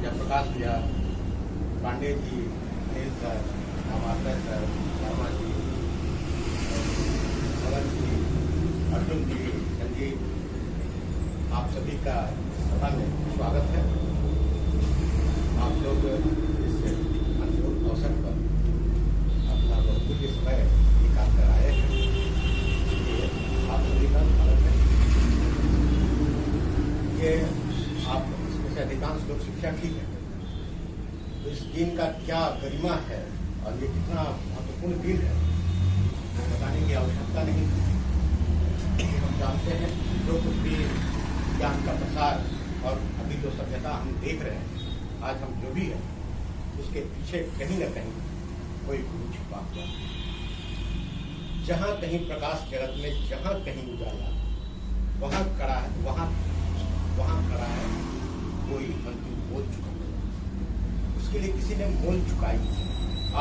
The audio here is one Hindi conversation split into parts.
जयप्रकाश भैया, पांडे जी, नील सर, रामाशय सर, शर्मा जी, सवन जी, अर्जुन जी, संजीव, आप सभी का सभा में स्वागत है। आप लोग इस अनमोल अवसर पर अपना बहुमूल्य समय निकाल कर आए हैं, इसलिए आप सभी का स्वागत है। ये आप इसमें से अधिकांश लोग शिक्षक ही हैं, तो इस दिन का क्या गरिमा है और ये कितना महत्वपूर्ण दिन है बताने की आवश्यकता नहीं है। हम जानते हैं जो कुछ भी ज्ञान का प्रसार और अभी जो सभ्यता हम देख रहे हैं, आज हम जो भी है उसके पीछे कहीं न कहीं कोई गुरु छुपा हुआ है। जहाँ कहीं प्रकाश जगत में, जहाँ कहीं उजाला, वहाँ खड़ा है, वहाँ खड़ा है कोई अंतिम मोल चुका है। उसके लिए किसी ने मोल चुकाई है।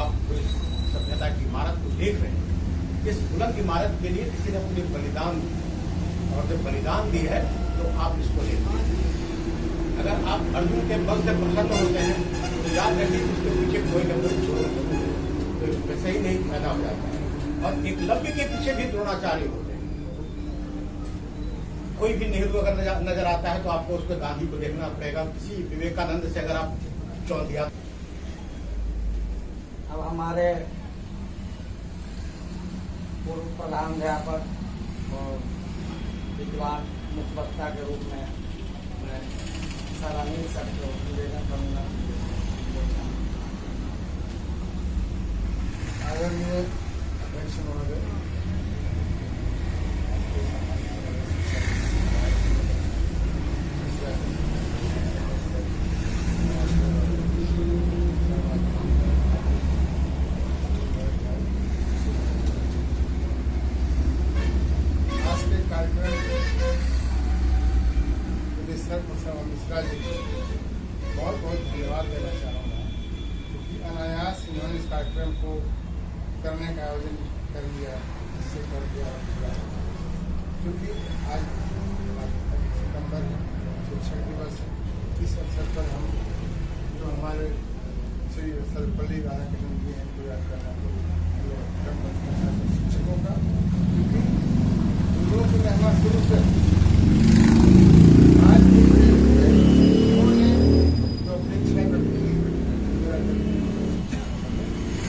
आप इस सभ्यता की इमारत को देख रहे हैं, इस बुलंद इमारत के लिए किसी ने अपने बलिदान दी, और जब बलिदान दी है तो आप इसको लेते हैं। अगर आप अर्जुन के बल से प्रसन्न होते हैं तो याद रखिए उसके पीछे कोई न कोई तो वैसे ही नहीं पैदा हो जाता है। और एकलव्य के पीछे भी द्रोणाचार्य होते हैं। कोई भी नेहरू अगर नजर आता है तो आपको उसको गांधी को देखना पड़ेगा। किसी विवेकानंद से अगर आप चौंध दिया। अब हमारे पूर्व प्रधानाध्यापक और विद्वान मुखवक्ता के रूप में मैं सर अनिल सर को निवेदन करूँगा। आदरणीय अध्यक्ष महोदय, आज के कार्यक्रम सर मिश्रा जी को बहुत बहुत धन्यवाद देना चाहूँगा, क्योंकि अनायास इन्होंने इस कार्यक्रम को करने का आयोजन कर लिया, इससे कर दिया। क्योंकि आज 28 सितंबर शिक्षक दिवस, इस अवसर पर हम जो हमारे श्री सर्वपल्ली राधाकृष्णन जी हैं को याद करना शिक्षकों का, क्योंकि गुरुओं की महिमा शुरू से आज उन्होंने जो अपेक्षा करती है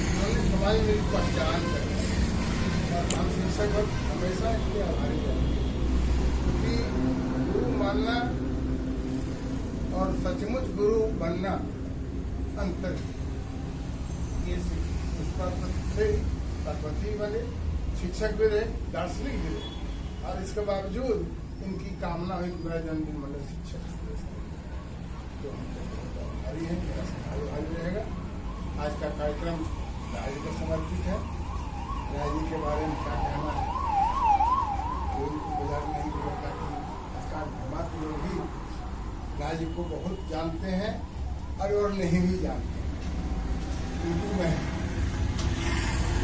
उन्होंने समाज में पहचान करी, और हम शिक्षक हमेशा इसके आभारी रहेंगे। क्योंकि गुरु मानना और सचमुच गुरु बनना अंतर ये तत्वथी वाले शिक्षक भी रहे, दार्शनिक भी रहे, और इसके बावजूद इनकी कामना हुई कि मेरा जन्मदिन मंडल शिक्षक तो हम आभारी है, मेरा आभारी रहेगा। आज का कार्यक्रम राय जी को समर्पित है। राय जी के बारे में क्या कहना है, कोई बाजार नहीं होता कि आजकल हमारे लोग भी राय जी को बहुत जानते हैं और नहीं भी जानते हैं, क्योंकि मैं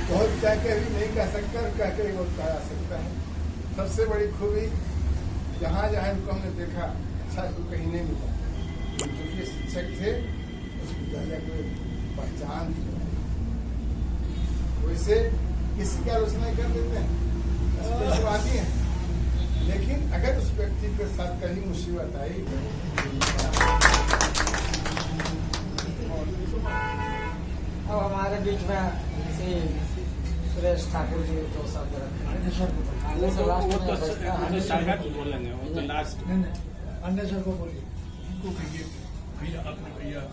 बहुत कह के भी नहीं कह सकता और कह के वो कहा सकता है। सबसे बड़ी खूबी जहाँ जहाँ इनको हमने देखा, अच्छा तो कहीं नहीं मिला, क्योंकि शिक्षक थे, उस विद्यालय को पहचान दी। वैसे किसी की आलोचना कर देते हैं, आती है, लेकिन अगर उस व्यक्ति के साथ कहीं मुसीबत आई, अब हमारे बीच में श्री सुरेश ठाकुर जी जो शब्द रखें। अन्य सर को बोलिए।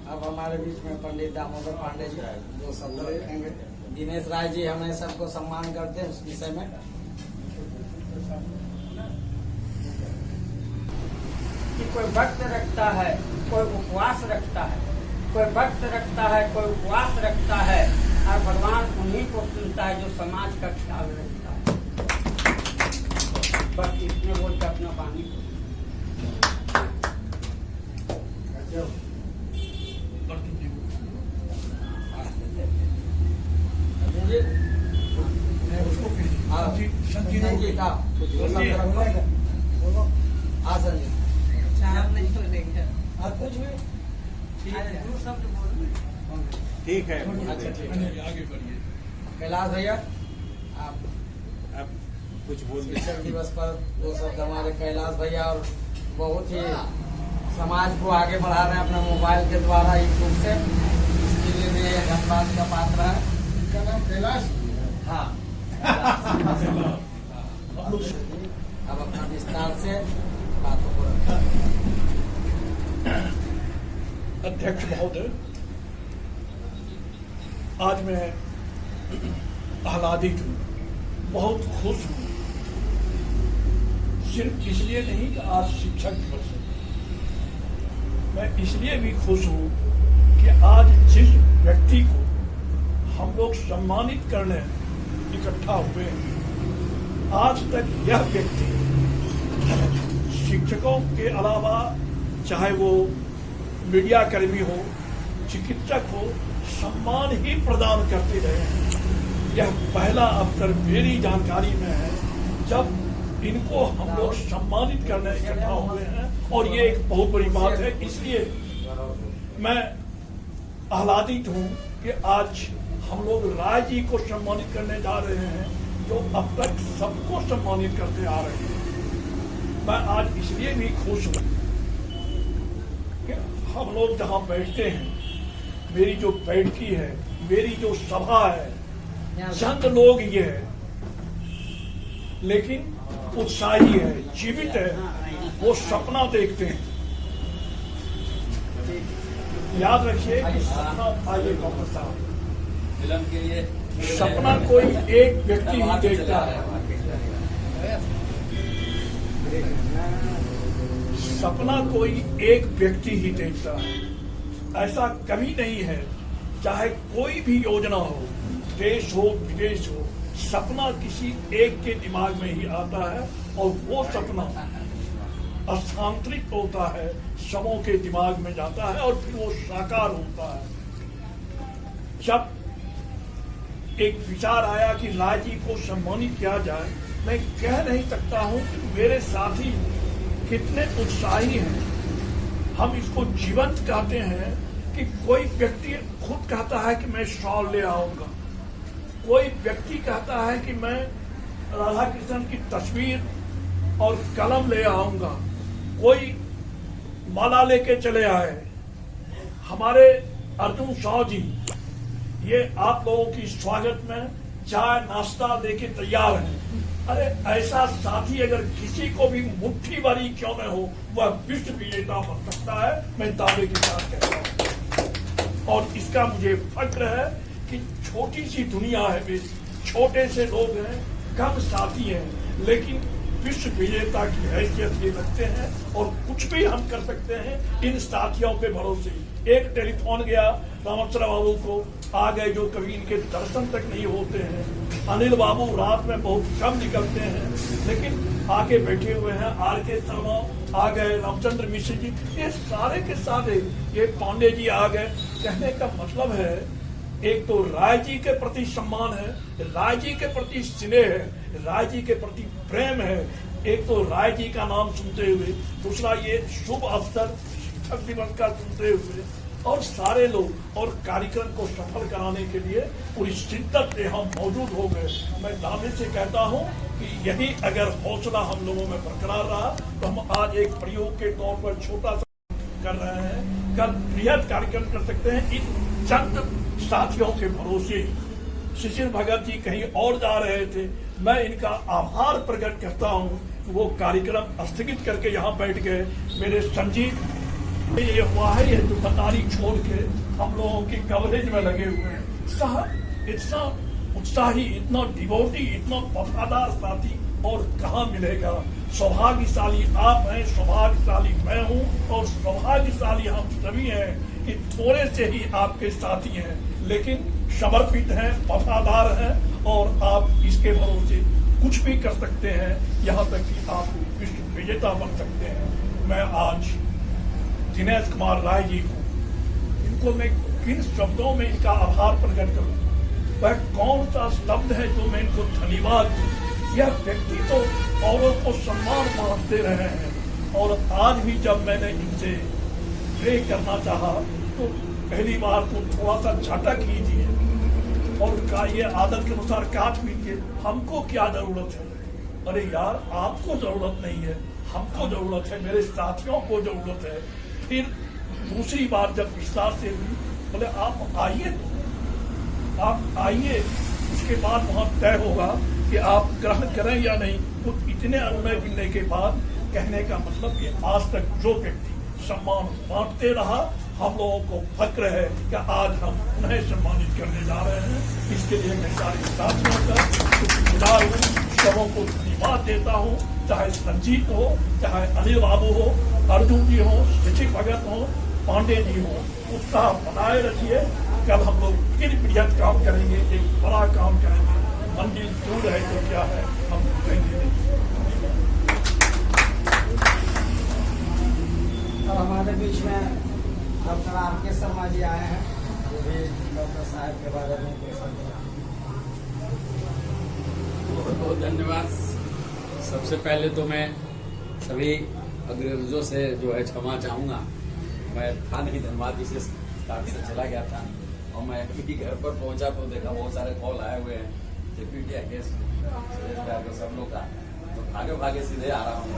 अब हमारे बीच में पंडित दामोदर पांडे जी जो शब्द रखेंगे। दिनेश राय जी हमें सबको सम्मान करते हैं उस विषय में। कि कोई व्रत रखता है, कोई उपवास रखता है, कोई व्रत रखता है, कोई उपवास रखता है, और भगवान उन्हीं को सुनता है जो समाज का ख्याल रखता है। बस इतने बोल के अपना पानी संजय जी का हाँ संजय आप नहीं बोलेंगे। आप कुछ भी अरे, दो शब्द बोलो। ठीक है। अच्छा, ठीक है। आगे बढ़िए। कैलाश भैया, आप अब कुछ बोल शिक्षक दिवस पर दो शब्द हमारे कैलाश भैया और बहुत ही समाज को आगे बढ़ा रहे हैं अपना मोबाइल के द्वारा यूट्यूब से, इसके लिए मैं धन्यवाद का पात्र है। इनका नाम कैलाश हाँ, हम लोग अब अपना विस्तार से बातों को रखा। अध्यक्ष महोदय, आज मैं आह्लादित हूँ, बहुत खुश हूँ। सिर्फ इसलिए नहीं कि आज शिक्षक दिवस है, मैं इसलिए भी खुश हूँ कि आज जिस व्यक्ति को हम लोग सम्मानित करने इकट्ठा हुए हैं, आज तक यह व्यक्ति शिक्षकों के अलावा चाहे वो मीडिया कर्मी हो, चिकित्सक हो, सम्मान ही प्रदान करते रहे हैं। यह पहला अवसर मेरी जानकारी में है जब इनको हम लोग सम्मानित करने इकट्ठा हुए हैं, और ये एक बहुत बड़ी बात है। इसलिए मैं आह्लादित हूँ कि आज हम लोग राय जी को सम्मानित करने जा रहे हैं, जो अब तक सबको सम्मानित करते आ रहे हैं। मैं आज इसलिए भी खुश हूँ कि हम लोग जहाँ बैठते हैं, मेरी जो बैठकी है, मेरी जो सभा है, चंद लोग ये है लेकिन उत्साही है, जीवित है, वो सपना देखते हैं। याद रखिए कि सपना, आइए डॉक्टर साहब, फिल्म के लिए सपना कोई एक व्यक्ति ही देखता है। सपना कोई एक व्यक्ति ही देखता है, ऐसा कभी नहीं है। चाहे कोई भी योजना हो, देश हो विदेश हो, सपना किसी एक के दिमाग में ही आता है, और वो सपना स्थानांतरित होता है, समूह के दिमाग में जाता है, और फिर वो साकार होता है। जब एक विचार आया कि राय जी को सम्मानित किया जाए, मैं कह नहीं सकता हूं कि मेरे साथी कितने उत्साही हैं। हम इसको जीवंत कहते हैं कि कोई व्यक्ति खुद कहता है कि मैं शॉल ले आऊंगा, कोई व्यक्ति कहता है कि मैं राधा कृष्ण की तस्वीर और कलम ले आऊंगा, कोई माला लेके चले आए। हमारे अर्जुन साव जी ये आप लोगों की स्वागत में चाय नाश्ता लेके तैयार है। अरे ऐसा साथी अगर किसी को भी मुट्ठी भरी क्यों न हो, वह विश्व विजेता बन सकता है, मैं दावे के साथ कहता हूँ। और इसका मुझे फक्र है कि छोटी सी दुनिया है, वे छोटे से लोग हैं, कम साथी हैं, लेकिन विश्व विजेता की हैसियत ये रखते हैं, और कुछ भी हम कर सकते हैं इन साथियों के भरोसे। एक टेलीफोन गया रामचंद्र बाबू को, आ गए, जो कभी इनके दर्शन तक नहीं होते हैं। अनिल बाबू रात में बहुत कम निकलते हैं, लेकिन आके बैठे हुए हैं। आर के शर्मा आ गए, रामचंद्र मिश्र जी, ये सारे के सारे, ये पांडे जी आ गए। कहने का मतलब है, एक तो राय जी के प्रति सम्मान है, राय जी के प्रति स्नेह है, राय जी के प्रति प्रेम है। एक तो राय जी का नाम सुनते हुए, दूसरा ये शुभ अवसर शिक्षक दिवस का सुनते हुए, और सारे लोग और कार्यक्रम को सफल कराने के लिए पूरी शिद्दत से हम मौजूद हो गए। मैं दावे से कहता हूं कि यही अगर हौसला हम लोगों में बरकरार रहा, तो हम आज एक प्रयोग के तौर पर छोटा सा कर रहे हैं, कल बृहद कार्यक्रम कर सकते हैं इन चंद साथियों के भरोसे। शिशिर भगत जी कहीं और जा रहे थे, मैं इनका आभार प्रकट करता हूं कि वो कार्यक्रम स्थगित करके यहाँ बैठ गए। मेरे संजीव ये हुआ है, ये दुकानदारी छोड़ के हम लोगों की कवरेज में लगे हुए हैं। साहब इतना उत्साही, इतना डिवोटी, इतना वफादार साथी और कहाँ मिलेगा। सौभाग्यशाली आप हैं, सौभाग्यशाली मैं हूँ, और सौभाग्यशाली हम सभी हैं कि थोड़े से ही आपके साथी हैं, लेकिन समर्पित हैं, वफादार हैं, और आप इसके भरोसे कुछ भी कर सकते हैं, यहाँ तक कि आप विश्व विजेता बन सकते हैं। मैं आज दिनेश कुमार राय जी को, इनको मैं किन शब्दों में इनका आभार प्रकट करूं, वह कौन सा शब्द है जो मैं इनको धन्यवाद दूं। यह व्यक्ति तो औरों को सम्मान मानते रहे हैं, और आज भी जब मैंने इनसे प्रे करना चाहा तो पहली बार तो थोड़ा सा झटक लीजिए और उनका ये आदत के अनुसार काट पीजिए। हमको क्या जरूरत है? अरे यार, आपको जरूरत नहीं है, हमको जरूरत है, मेरे साथियों को जरूरत है। फिर दूसरी बार जब विस्तार से हुई, बोले आप आइए, आप आइए, उसके बाद वहां तय होगा कि आप ग्रहण करें या नहीं। तो इतने अनुनय मिलने के बाद कहने का मतलब कि आज तक जो व्यक्ति सम्मान बांटते रहा, हम लोगों को फक्र है कि आज हम उन्हें सम्मानित करने जा रहे हैं। इसके लिए मैं सारे साथियों का शुक्रगुजार हूँ, सबों को धन्यवाद देता हूँ। चाहे संजीत हो, चाहे अनिल बाबू हो, अर्जुन जी हो, ऋषिक भगत हो, पांडे जी हो, उत्साह बनाए रखिए। कल हम लोग फिर बृहद काम करेंगे, एक बड़ा काम करेंगे। मंजिल दूर है तो क्या है, हम कहेंगे। और हमारे बीच में डॉक्टर RK शर्मा जी आए हैं, वो भी डॉक्टर साहब के बारे में बहुत बहुत धन्यवाद। सबसे पहले तो मैं सभी अग्रजों से जो है क्षमा चाहूँगा। मैं था नहीं, धन्यवाद विशेष कार्य से चला गया था और मैं अभी घर पर पहुंचा तो देखा बहुत सारे कॉल आए हुए हैं, जेपीटी केस सब लोग का, तो भागे भागे सीधे आ रहा हूँ,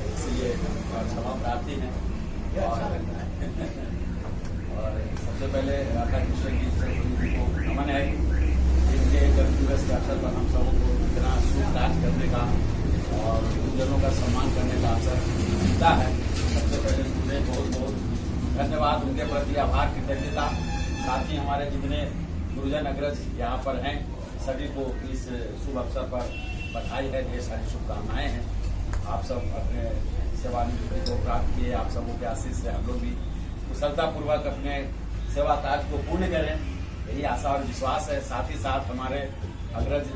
इसलिए क्षमा प्रार्थी है। और सबसे पहले राधा कृष्ण जी को नमन है, इनके जन्म दिवस के अवसर पर हम सबको इतना शुभ कार्य करने का और गुरुजनों का सम्मान करने का अवसर मिलता है। सबसे पहले मुझे बहुत बहुत धन्यवाद, उनके प्रति आभार, कृतज्ञता। साथ ही हमारे जितने गुरुजन अग्रज यहाँ पर हैं, सभी को इस शुभ अवसर पर बधाई है, ढेर सारी शुभकामनाएं हैं। आप सब अपने सेवानिवृत्ति को प्राप्त किए, आप सबों के आशीष से हम लोग भी कुशलतापूर्वक अपने सेवा कार्य को पूर्ण करें, यही आशा और विश्वास है। साथ ही साथ हमारे अग्रज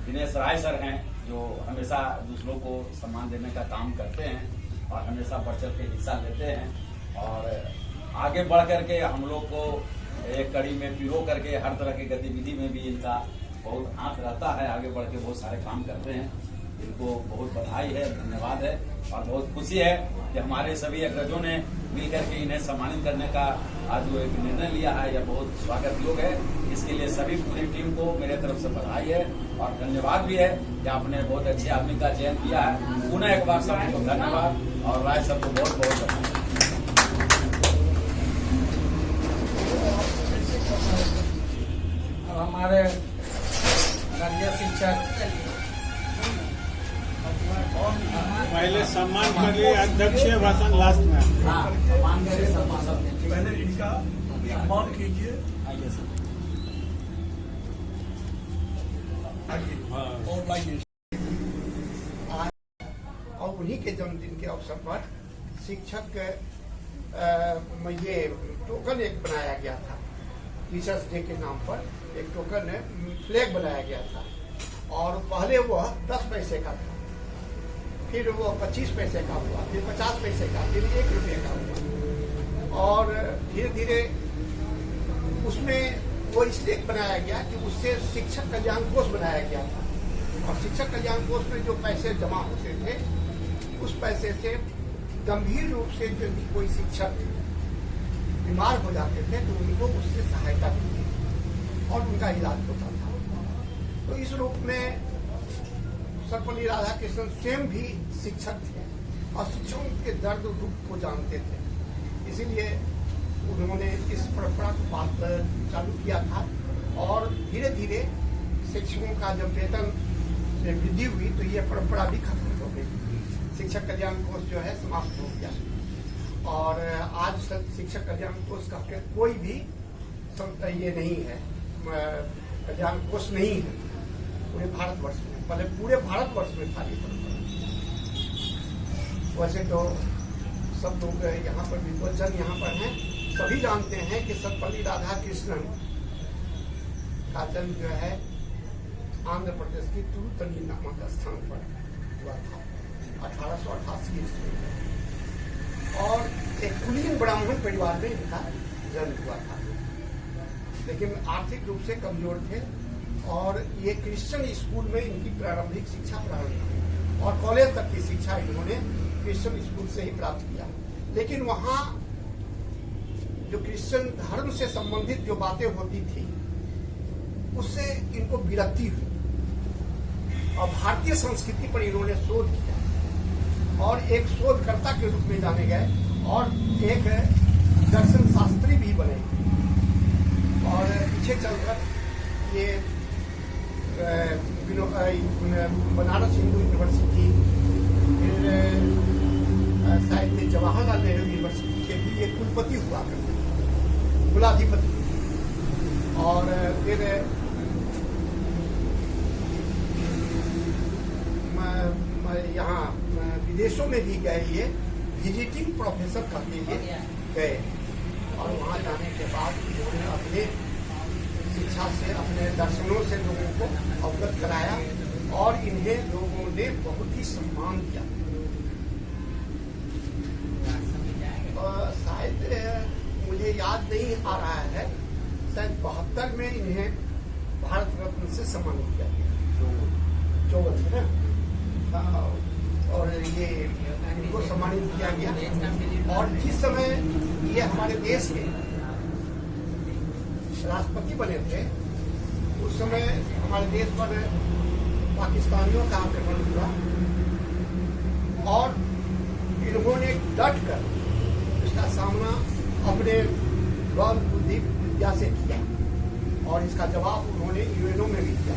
दिनेश राय सर हैं, जो हमेशा दूसरों को सम्मान देने का काम करते हैं और हमेशा बढ़ चढ़ के हिस्सा लेते हैं और आगे बढ़ करके हम लोग को एक कड़ी में पिरो करके हर तरह की गतिविधि में भी इनका बहुत हाथ रहता है, आगे बढ़ के बहुत सारे काम करते हैं। इनको बहुत बधाई है, धन्यवाद है और बहुत खुशी है कि हमारे सभी अग्रजों ने मिलकर के इन्हें सम्मानित करने का आज जो एक निर्णय लिया है, यह बहुत स्वागत योग है। इसके लिए सभी पूरी टीम को मेरे तरफ से बधाई है और धन्यवाद भी है कि आपने बहुत अच्छे आदमी का चयन किया है। पुनः एक बार सभी को धन्यवाद और राय सबको बहुत बहुत बधाई। हमारे गणित शिक्षक पहले सम्मान कर लिए, अध्यक्ष भाषण लास्ट में। हाँ, सम्मान करिए, सम्मान सब पहले इनका सम्मान कीजिए। आइए सर। और लाइए। और उन्हीं के जन्मदिन के अवसर पर शिक्षक में ये टोकन एक बनाया गया था, टीचर्स डे के नाम पर एक टोकन फ्लैग बनाया गया था और पहले वह 10 पैसे का था, फिर वो 25 पैसे का हुआ, फिर 50 पैसे का, फिर 1 रुपये का हुआ और धीरे धीरे उसमें वो इसलिए बनाया गया कि उससे शिक्षक कल्याण कोष बनाया गया था और शिक्षक कल्याण कोष में जो पैसे जमा होते थे उस पैसे से गंभीर रूप से जो कोई शिक्षक बीमार हो जाते थे तो उनको उससे सहायता मिलती और उनका इलाज होता था। तो इस रूप में सर्वपल्ली राधाकृष्णन स्वयं भी शिक्षक थे और शिक्षकों के दर्द दुख को जानते थे, इसीलिए उन्होंने इस परंपरा को चालू किया था और धीरे धीरे शिक्षकों का जब वेतन में वृद्धि हुई तो ये परंपरा भी खत्म हो गई। शिक्षक कल्याण कोष जो है समाप्त हो गया और आज शिक्षक कल्याण कोष का कोई भी ये नहीं है, कल्याण कोष नहीं है पूरे भारतवर्ष में। पहले पूरे भारतवर्ष में था ये परंपरा। वैसे तो सब लोग यहाँ पर विद्वजन यहाँ पर हैं, सभी जानते हैं कि सर्वपल्ली राधाकृष्णन का जन्म जो है आंध्र प्रदेश की तिरुपति नामक स्थान पर हुआ था 1888 ईस्वी में और एक कुलीन ब्राह्मण परिवार में इनका जन्म हुआ था, लेकिन आर्थिक रूप से कमजोर थे और ये क्रिश्चियन स्कूल में इनकी प्रारंभिक शिक्षा प्रारंभ हुई और कॉलेज तक की शिक्षा इन्होंने क्रिश्चियन स्कूल से ही प्राप्त किया। लेकिन वहाँ जो क्रिश्चियन धर्म से संबंधित जो बातें होती थी उससे इनको विरक्ति हुई और भारतीय संस्कृति पर इन्होंने शोध किया और एक शोधकर्ता के रूप में जाने गए और एक दर्शन शास्त्री भी बने और पीछे चलकर ये बनारस हिंदू यूनिवर्सिटी फिर शायद जवाहरलाल नेहरू यूनिवर्सिटी के भी एक कुलपति हुआ करते कुलाधिपति और फिर यहाँ विदेशों में भी गए ये विजिटिंग प्रोफेसर करके ये गए और वहाँ जाने के बाद उन्होंने अपने शिक्षा से अपने दर्शनों से लोगों को अवगत कराया और इन्हें लोगों ने बहुत ही सम्मान दिया। शायद मुझे याद नहीं आ रहा है, शायद 72 में इन्हें भारत रत्न से सम्मानित किया गया 54 है ना, और ये इनको सम्मानित किया गया। और जिस समय ये हमारे देश के राष्ट्रपति बने थे उस समय हमारे देश पर पाकिस्तानियों का आक्रमण हुआ और इन्होंने डट कर इसका सामना अपने बल बुद्धि विद्या से किया और इसका जवाब उन्होंने यूएनओ में भी दिया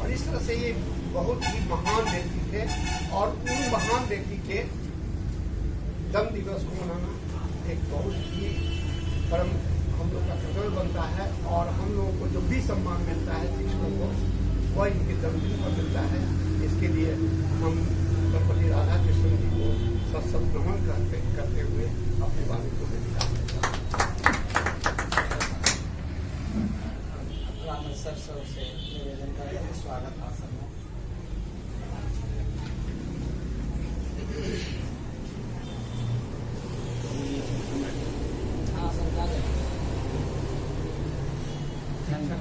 और इस तरह से ये बहुत ही महान व्यक्ति थे और उन महान व्यक्ति के जन्म दिवस को मनाना एक बहुत ही परम हम लोग का कर्तव्य बनता है और हम लोगों को जो भी सम्मान मिलता है शिक्षकों को वह इनके जन्मदिन पर मिलता है। इसके लिए हम गणपति राधा कृष्ण जी को सत नमन करते हुए अपनी वाणी को विदा करते हैं। सर से निवेदन करें, स्वागत आसन में।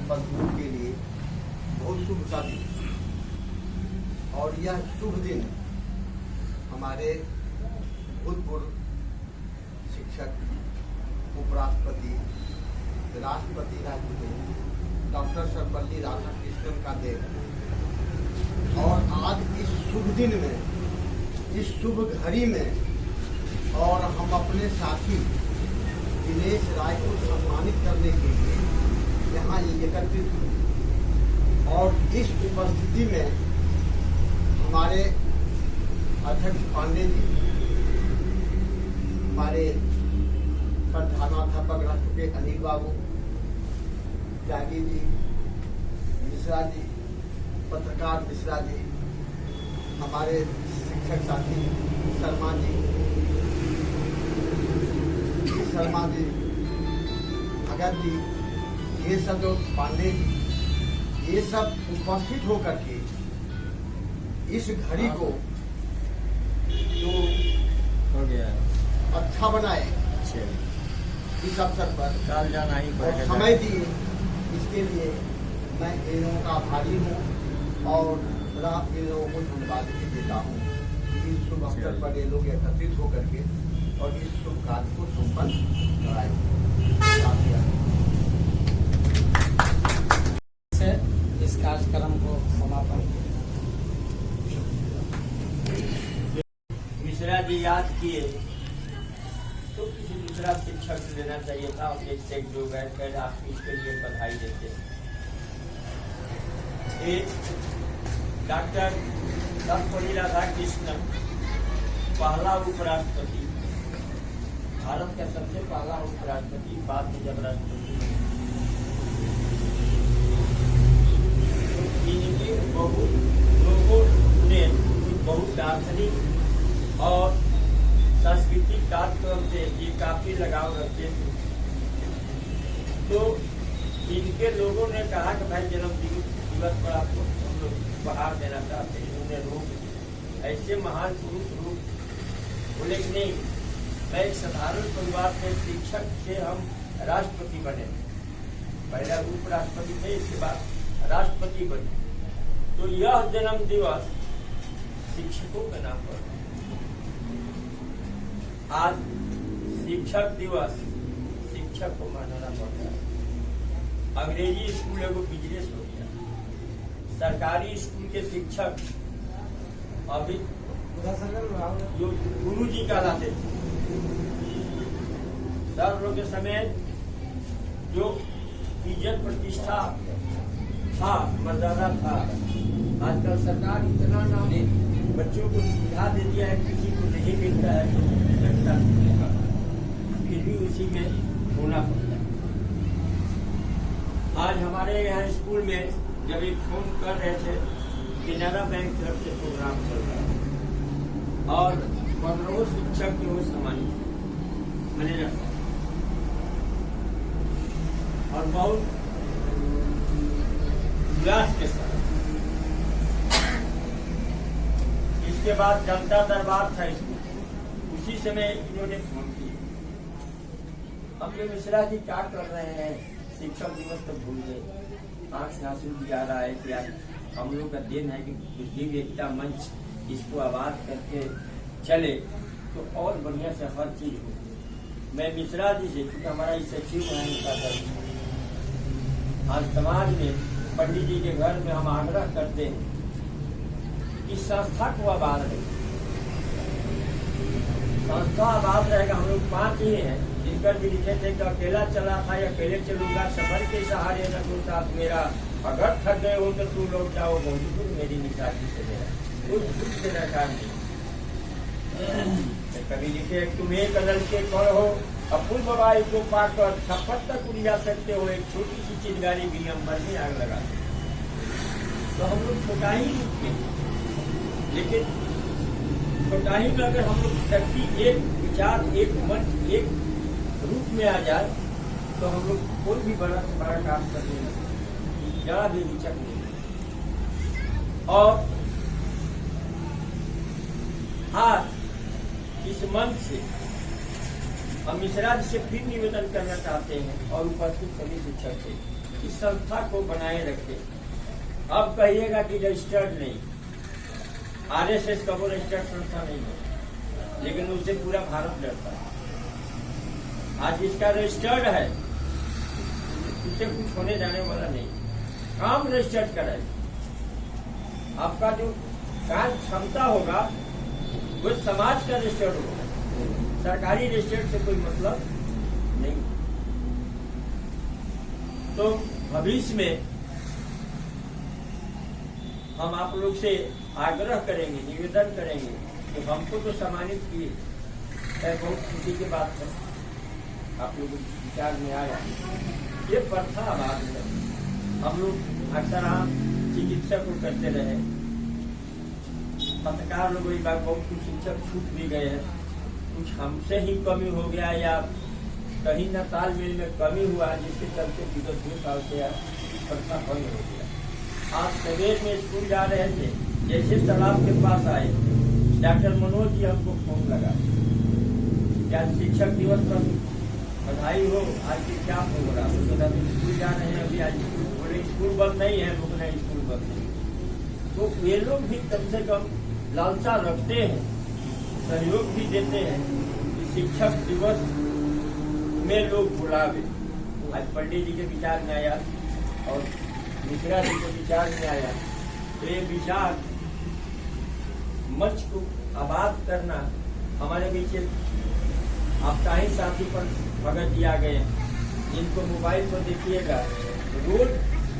मजदूर के लिए बहुत शुभ का दिन और यह शुभ दिन हमारे भूतपूर्व शिक्षक, उपराष्ट्रपति, राष्ट्रपति राज्य के डॉक्टर सर्वपल्ली राधाकृष्णन का दिन और आज इस शुभ दिन में, इस शुभ घड़ी में और हम अपने साथी दिनेश राय को सम्मानित करने के लिए यहाँ एकत्रित हुए और इस उपस्थिति में हमारे अध्यक्ष पांडे जी, हमारे प्रधानाध्यापक राष्ट्र के अनिल बाबू, त्यागी जी, मिश्रा जी, पत्रकार मिश्रा जी, हमारे शिक्षक साथी शर्मा जी, भगत जी, ये सब जो पांडे जी, ये सब उपस्थित होकर के इस घड़ी को जो हो गया अच्छा बनाए इस अवसर पर काल जाना ही और समय दिए, इसके लिए मैं इन लोगों का आभारी हूँ और सदा इन लोगों को धन्यवाद भी देता हूँ। इस शुभ अवसर पर ये लोग एकत्रित होकर के और इस शुभ कार्य को संपन्न कराए। इस कार्यक्रम को समापन। मिश्रा जी याद किए तो किसी दूसरा शिक्षक से लेना चाहिए था और एक से जो गए कर आप इसके लिए बधाई देते। एक डॉक्टर सर्वपल्ली राधाकृष्णन पहला उपराष्ट्रपति, भारत का सबसे पहला उपराष्ट्रपति, बाद में जब राष्ट्रपति इनके बहुत लोगों ने बहुत दार्शनिक और सांस्कृतिक कार्यक्रम से ये काफी लगाव रखते थे। तो इनके लोगों ने कहा कि भाई जन्मदिवस पर आपको हम लोग उपहार देना चाहते हैं। उन्हें लोग ऐसे महान पुरुष लोग बोले कि नहीं, मैं एक साधारण परिवार से शिक्षक से हम राष्ट्रपति बने, पहले उपराष्ट्रपति थे, इसके बाद राष्ट्रपति बने। तो यह जन्म दिवस शिक्षकों के नाम पर आज शिक्षक दिवस शिक्षक को मनाना पड़ता है। अंग्रेजी स्कूल एगो बिजनेस हो गया। सरकारी स्कूल के शिक्षक अभी जो गुरु जी कहलाते थे, सर लोग के समय जो इज्जत प्रतिष्ठा था, मर्यादा था, आजकल सरकार इतना नाम बच्चों को सुविधा दे दिया है, किसी को नहीं मिलता है तो लगता है, फिर भी उसी में होना पड़ता है। आज हमारे यहाँ स्कूल में जब एक फोन कर रहे थे, केनरा बैंक तरफ से प्रोग्राम चल रहा है और 15 शिक्षक जो वो सम्मानित मैनेजर और बहुत उल्लास के साथ। इसके बाद जनता दरबार था इसमें, उसी समय इन्होंने फोन किया, अब ये मिश्रा जी क्या कर रहे हैं, शिक्षक दिवस तो भूल गए। आंख से आंसू भी आ रहा है कि यार हम लोग का दिन है कि दिव्य एकता मंच इसको आबाद करके चले तो और बढ़िया से हर चीज हो। मैं मिश्रा जी से, क्योंकि हमारा इस सचिव है उनका दर्ज, आज समाज में पंडित जी के घर में हम आग्रह करते हैं कि संस्था को आबाद रहे। संस्था आबाद रहेगा। हम लोग 5 ही हैं, जिनकर भी लिखे थे कि अकेला चला था या अकेले चलूंगा, सफर के सहारे न तू साथ मेरा, अगर थक गए हो तो तू लौट जाओ, बहुत मेरी निशानी से मेरा कोई झूठ से दरकार नहीं। कभी लिखे तुम एक लड़के कहो अपुल बबाई को पाकर छप्पर तक उड़ जा सकते हो, एक छोटी सी चिंगारी भी हम पर में आग लगा सकते। तो हम लोग छोटा ही रूप में, लेकिन छोटा ही में अगर हम लोग शक्ति, एक विचार, एक मन, एक रूप में आ जाए तो हम लोग कोई भी बड़ा से बड़ा काम करने लगे, जरा भी विचक नहीं। और आज इस मन से हम मिश्रा जी से फिर निवेदन करना चाहते हैं और उपस्थित सभी शिक्षक से, इस संस्था को बनाए रखें। अब कहिएगा कि रजिस्टर्ड नहीं, RSS का वो रजिस्टर्ड संस्था नहीं है, लेकिन उससे पूरा भारत डरता है। आज इसका रजिस्टर्ड है, उससे कुछ होने जाने वाला नहीं। काम रजिस्टर्ड कराए, आपका जो कार्य क्षमता होगा वो समाज का रजिस्टर्ड होगा, सरकारी रजिस्टर्ड से कोई मतलब नहीं। तो भविष्य में हम आप लोग से आग्रह करेंगे, निवेदन करेंगे कि हमको तो सम्मानित किए, बहुत खुशी की बात है, आप लोग विचार में आया। ये प्रथा बात है, हम लोग अक्सर हम चिकित्सक को करते रहे, पत्रकार लोग एक बार बहुत कुछ शिक्षक छूट भी गए हैं, कुछ हमसे ही कमी हो गया या कहीं न तालमेल में कमी हुआ, जिसके चलते विगत 2 साल से प्रथा बंद हो गया। आज सवेर में स्कूल जा रहे थे, जैसे तालाब के पास आए, डॉक्टर मनोज जी हमको फोन लगा, क्या शिक्षक दिवस पर बधाई हो, आज की क्या प्रोग्राम हो, तो स्कूल जा रहे हैं अभी, आज बोले स्कूल बंद नहीं है, रुकना स्कूल बंद नहीं। तो ये लोग भी कम से कम लालसा रखते हैं, सहयोग भी देते हैं कि शिक्षक दिवस में लोग बुलावे। आज पंडित जी के विचार में आया और मिश्रा जी के विचार में आया, तो ये विचार मंच को आबाद करना हमारे बीच आपका ही साथी पर भगत जी आ गए, जिनको मोबाइल पर देखिएगा रोज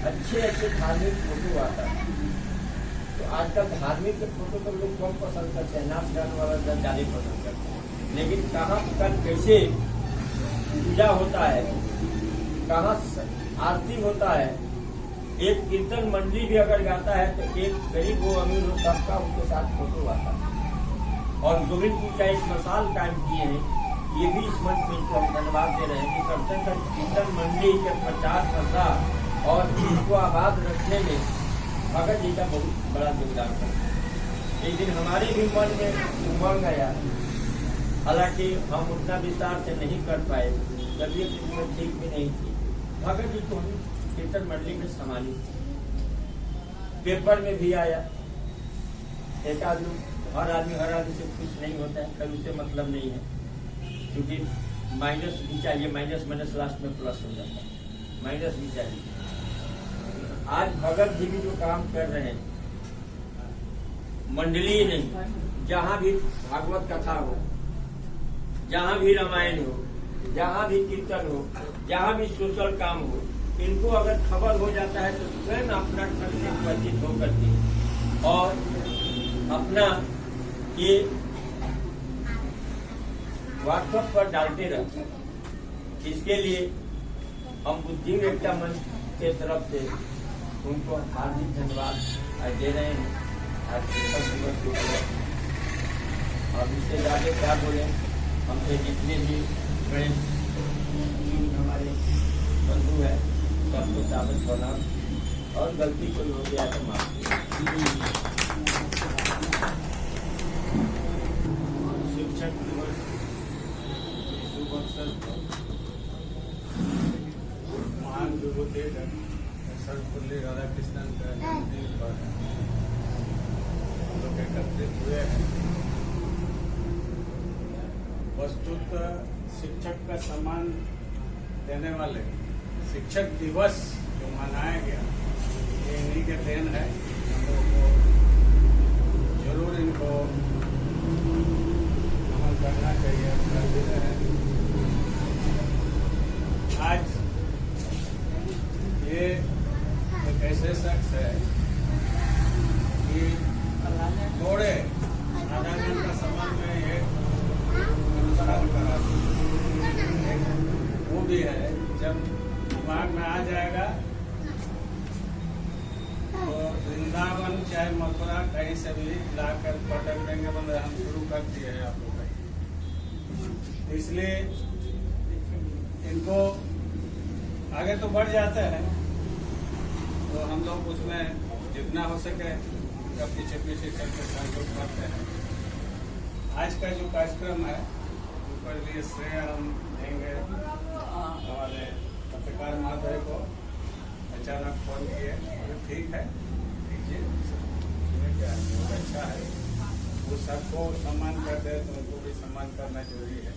अच्छे अच्छे धार्मिक फोटो आता है। तो आजकल धार्मिक फोटो तो लोग कम पसंद करते हैं, नाच गाने वाला ज्यादा पसंद करते हैं, लेकिन कहाँ कल कैसे पूजा होता है, कहाँ आरती होता है, एक कीर्तन मंडली भी अगर गाता है तो एक गरीब हो अमीर हो सबका उसके साथ फोटो आता है। और गोविंदपुर का एक मसाल कायम किए हैं, ये भी इस मंच में इनको हम धन्यवाद दे रहे हैं कि करते कर कीर्तन मंडली के प्रचार प्रसार और इसको आबाद रखने में भगत जी का बहुत बड़ा योगदान है। एक दिन हमारे भी मन में उमड़ गया, हालांकि हम उतना विस्तार से नहीं कर पाए, तबीयत इसमें ठीक भी नहीं थी। भगत जी को हम कीर्तन मंडली में सम्मानित, पेपर में भी आया। एक आदमी हर आदमी से खुश नहीं होता है, कभी उससे मतलब नहीं है, क्योंकि माइनस भी चाहिए, माइनस माइनस लास्ट में प्लस हो जाता है, माइनस भी चाहिए। आज भगत जी भी जो काम कर रहे हैं, मंडली नहीं, जहां भी भागवत कथा हो, जहां भी रामायण हो, जहां भी कीर्तन हो, जहां भी सोशल काम हो, इनको अगर खबर हो जाता है तो स्वयं अपना घर से परिचित होकर के और अपना ये व्हाट्सएप पर डालते रहते हैं। इसके लिए हम बुद्धि एकता मंच के तरफ से उनको हार्दिक धन्यवाद आज दे रहे हैं। आज शिक्षक दिवस के ऊपर अब इससे ज्यादा क्या बोले, हमसे जितने भी बड़े हमारे बंधु है सबको साबित होना, और गलती कोई हो गया तो माफ शिक्षक दिवस शुभ अवसर पर महान विभूति सर्वपल्ली राधाकृष्णन का जन्मदिन पर हम लोग एकत्रित हुए हैं। वस्तुतः शिक्षक का सम्मान देने वाले शिक्षक दिवस जो मनाया गया ये इन्हीं के देन है। हम लोगों को जरूर इनको अमल करना चाहिए, कर भी रहे हैं। आज ये एक ऐसे शख्स है कि थोड़े आधा घंटा समय में ये अनुष्ठान करा, वो भी है जब दिमाग में आ जाएगा तो वृंदावन चाहे मथुरा कहीं से भी लाकर पटक देंगे, मतलब हम शुरू कर दिए हैं आप लोग। इसलिए इनको आगे तो बढ़ जाते हैं तो हम लोग उसमें जितना हो सके उनका पीछे पीछे चलकर सहयोग करते हैं। आज का जो कार्यक्रम है ऊपर लिए श्रेय हम देंगे हमारे पत्रकार महोदय को। अचानक फोन किए, ठीक है कीजिए, क्या बहुत अच्छा है, वो सबको सम्मान करते हैं तो उनको भी सम्मान करना जरूरी है।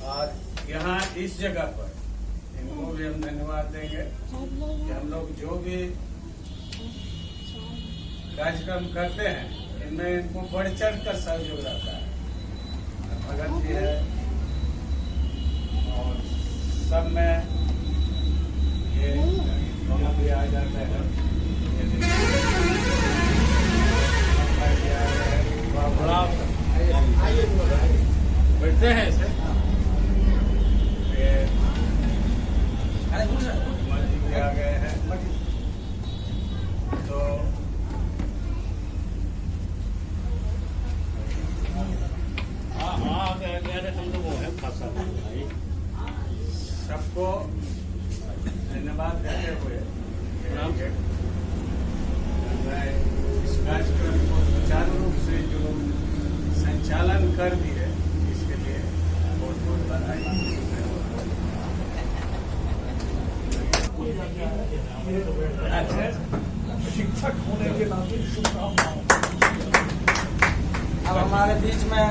और यहाँ इस जगह पर इनको भी हम धन्यवाद देंगे कि हम लोग जो भी कार्यक्रम करते हैं इनमें इनको बढ़ चढ़ कर सहयोग रहता है। भगत जी है और सब में ये दोनों भी आ जाते हैं। बैठते हैं ऐसे जी भी आ गए हैं तो सबको धन्यवाद देते हुए इस कार्यक्रम को सुचारू रूप से जो संचालन कर दिए इसके लिए बहुत बहुत बधाई। शिक्षक होने के नाते शुभकामनाएं। अब हमारे बीच में